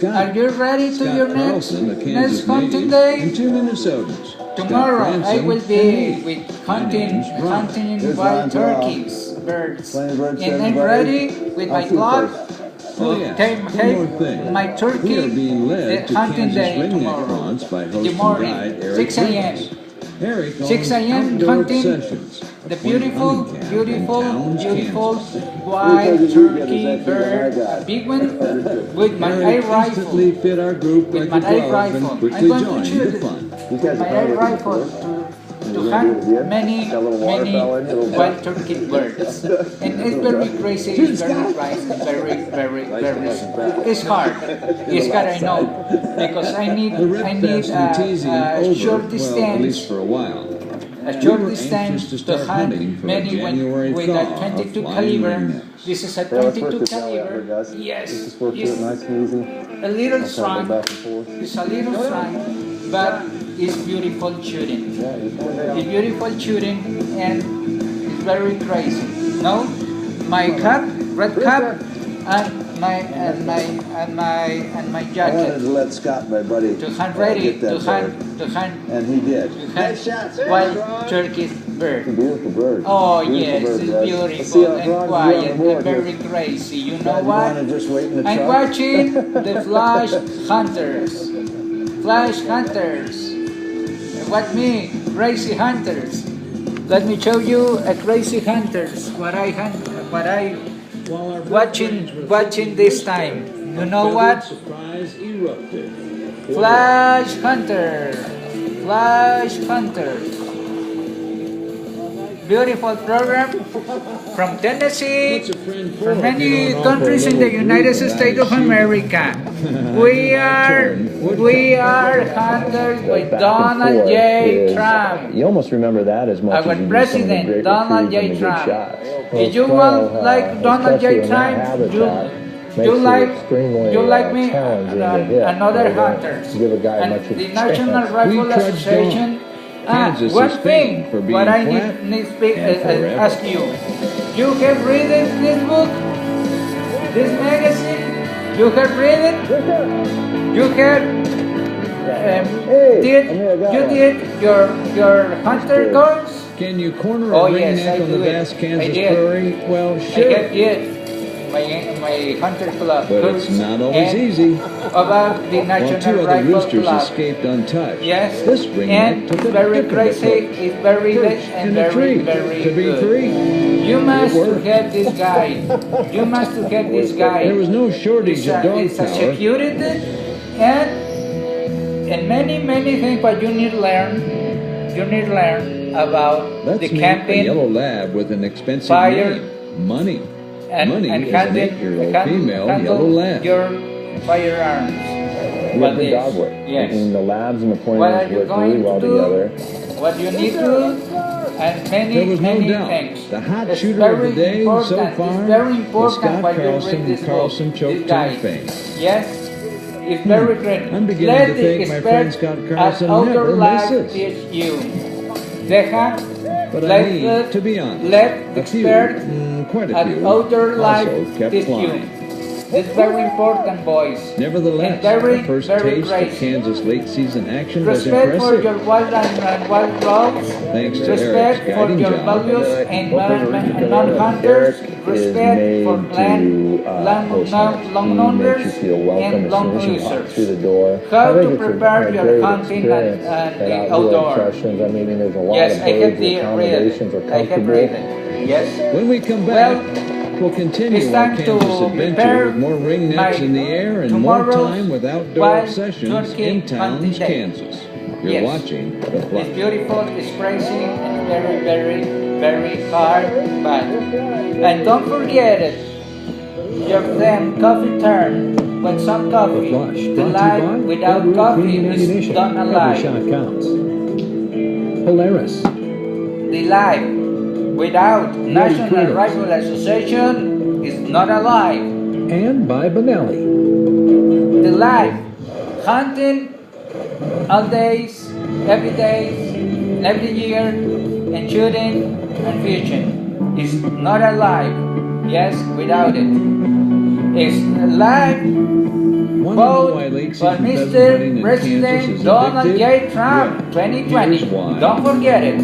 Are you ready to your next hunting day? And 2 Minnesotans. Tomorrow I will be with hunting wild turkeys, birds, and I'm ready with my clock to take my turkey the hunting day tomorrow. The morning, 6 a.m. 6 a.m. hunting the beautiful wild turkey bird, a big one, with my air rifle. With my air rifle. I'm going to shoot with my air rifle to hunt many wild turkey birds. And it's very crazy, it's very nice, very, it's hard, I know, because I need a short distance, to hunt many with a 22 caliber. This is a 22 caliber. Yes, it's a little strong. It's a little strong, but it's beautiful shooting. It's beautiful shooting, and it's very crazy. No, my cap, red cap, and my jacket. I wanted to let Scott, my buddy, to hunt ready to hunt, and he did. Wild turkey bird. It's a beautiful bird. Oh yes, it's beautiful and quiet and very crazy. You know what? I'm watching the flash hunters. Flash hunters. What me? Crazy hunters. Let me show you a crazy hunters. What I watching this time. You know what? Flash hunter. Flash hunter. Beautiful program from Tennessee, from many countries in the United States of America. We are hunters with Donald J. Trump. You almost remember that as much our as you president, Donald J. Trump. If you want like Donald J. Trump, you like me, another hunters. And the National Rifle Association. One thing, what I need to ask you. You have read this book? This magazine? You have read it? You have did your hunter course? Can you corner a ringneck on the vast Kansas prairie? Well, sure. I did. My hunter club. But it's not always easy. About the National Two other Rifle roosters Club. escaped untouched. Yes, This ringneck took a very different crazy. approach. It's very rich and very to be good. free. You must to have this guy. You must to have this guy. There was no shortage of dog It's a power. security and many things. But you need to learn. You need to learn about Let's the meet camping, a yellow lab with an expensive fire, name. Money. and Money is an handle 8-year-old female yellow lab. your firearms. You have the dog work. Yes. And the labs and the What are pointers you work going really well to do? together. What you need to do, and There was no many doubt. things. The hot It's shooter of the very day so important. far It's very was important Scott why you Carlson read and this Carlson book. choked This to guy. fame. Yes, it's very great. I'm beginning Let to the think my friend expert Scott Carlson at outdoor never life misses. teach you. Deja, But let I need, to be honest, let the a few, expert quite a at few, outdoor life also kept teach flying. you. It's very important, boys. Nevertheless, And very, the first very taste crazy. of Kansas late season action was Respect for impressive. your wild and wild dogs. Thanks to Respect Eric's for guiding your job. values and non-hunters. Respect for landowners and long users. Through the door. How I think to it's prepare a your great hunting experience and at the outdoor outdoor. sessions. I mean, there's a lot Yes, of I have birds, the read accommodations are it. I have comfortable. read it. Yes. When we come back, we'll continue it's our time to Kansas adventure prepare with more ringnecks my in the air and more tomorrow's time with outdoor wild sessions turkey in hunting Towns, day. Kansas. You're Yes. watching The It's Flush. beautiful, it's crazy, and very hard, but and don't forget it. Your damn coffee turn with some coffee. The life without coffee is not alive. Counts. Polaris. The life without National Rifle Association is not alive. And by Benelli. The life hunting all days, every year, and shooting and fishing is not alive. Yes, without it. It's alive One Vote Hawaii Lake for season pheasant Mr. hunting in Kansas President is Donald addictive? J. Trump Yeah. 2020. Here's why. Don't forget it.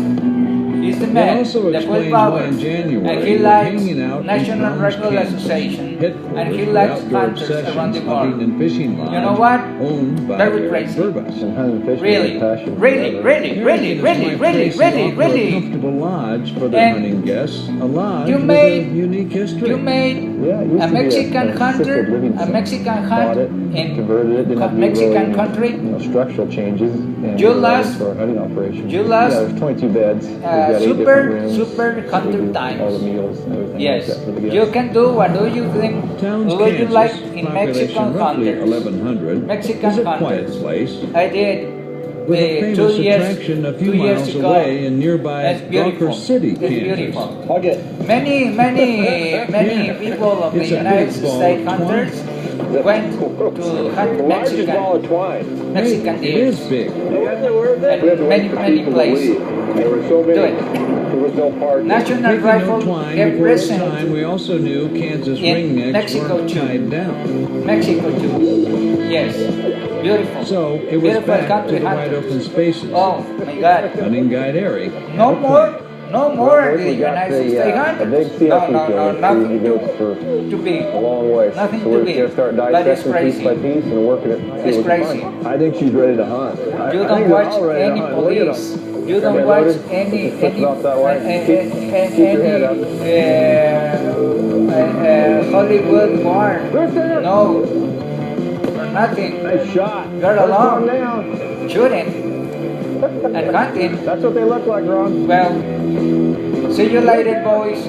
He's the It man, also the full explains power, why in January and he we're likes hanging out in National Browns, Rifle Kansas, Association, and headquarters he for likes outdoor hunters around the obsessions, world. hunting and fishing lodge You know what? owned by Very Eric crazy. Burbus. And hunting and fishing Really, is a passion really, forever. really, Eric really, and his really, wife really, Tracy really, offer a really. comfortable lodge for their And hunting guests, a lodge you with made- a unique history. You made Yeah, it used a to be Mexican an hunter, assisted living a center. Mexican Bought hunt it, in converted it, didn't have to do Mexican really any, country. structural changes. And You we're ready lost- for our hunting operation. you lost, Yeah, there's 22 beds. We've got 8 different super rooms. hunter We do times. all the meals and everything Yes, like that for the guests. you can do what do you think? Towns, What do you Kansas, like in population Mexican roughly hunters? 1,100, Mexican is a quiet hunters. place I did with a famous 2 years, attraction a few 2 years miles ago. away in nearby It's beautiful. Gawker City, It's Kansas. beautiful. Hug it. Many Yeah. people of the It's a United big ball States of hunters went to hunt Mexican of twine. Mexican Hey, it is deers. big. And many places. There were so many. Do it. There was no parking. National Taking no Rifle twine get before its present time, we also knew Kansas in ringnecks Mexico weren't too. tied down. Mexico too. Yes, beautiful. So it was Beautiful back to country the wide hunters. open spaces. Oh my God! Hunting guide Eric. No more in the We got United States a big hunters. CLT No, going. nothing We go for too big. a long way. Nothing so too we're big. just gonna start But it's dissecting piece crazy. by piece and working it. see It's what we can crazy. find. I think she's ready to hunt. You I don't think they're watch all ready to any hunt. Look at police. them. You They're don't watch loaded. any Push it off that way. Keep your head up. Hollywood barn. Right there. No, for nothing. Nice shot. Got First along. one down. Shooting and hunting. That's what they look like, Ron. Well, see you later, boys.